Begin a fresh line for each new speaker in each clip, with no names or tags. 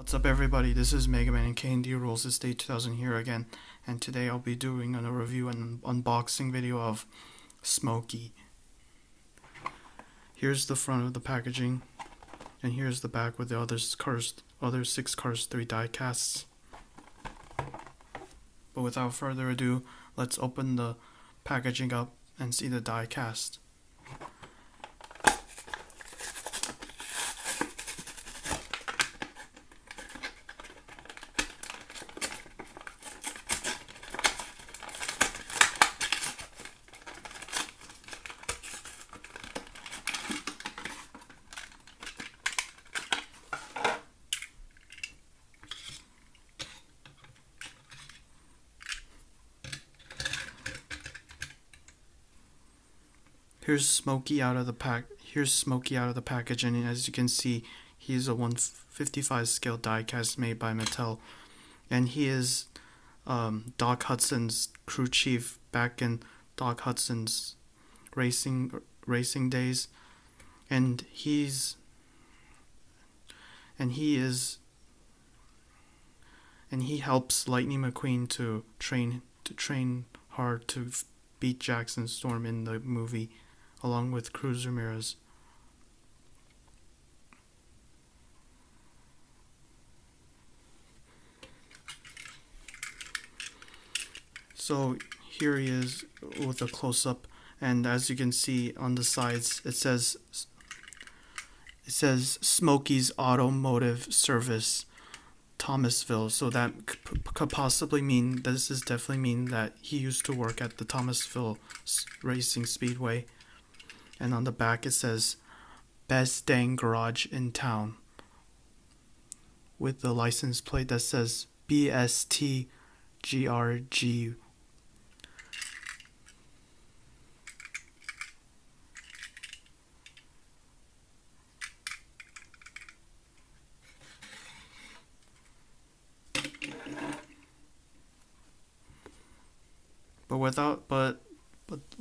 What's up everybody, this is Mega Man and K&D Rules This Day 2000 here again, and today I'll be doing a review and unboxing video of Smokey. Here's the front of the packaging, and here's the back with the other 6 Cars 3 die casts. But without further ado, let's open the packaging up and see the die cast. Here's Smokey out of the package, and as you can see, he's a 1/55 scale diecast made by Mattel, and he is Doc Hudson's crew chief back in Doc Hudson's racing days, and he helps Lightning McQueen to train hard to beat Jackson Storm in the movie, along with Cruz Ramirez. So here he is with a close-up, and as you can see on the sides, it says Smokey's Automotive Service, Thomasville. So that could possibly mean, this is definitely mean that he used to work at the Thomasville Racing Speedway. And on the back it says Best Dang Garage in Town, with the license plate that says BSTGRG.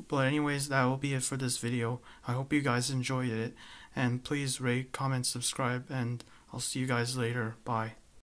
But anyways, that will be it for this video. I hope you guys enjoyed it, and please rate, comment, subscribe, and I'll see you guys later. Bye.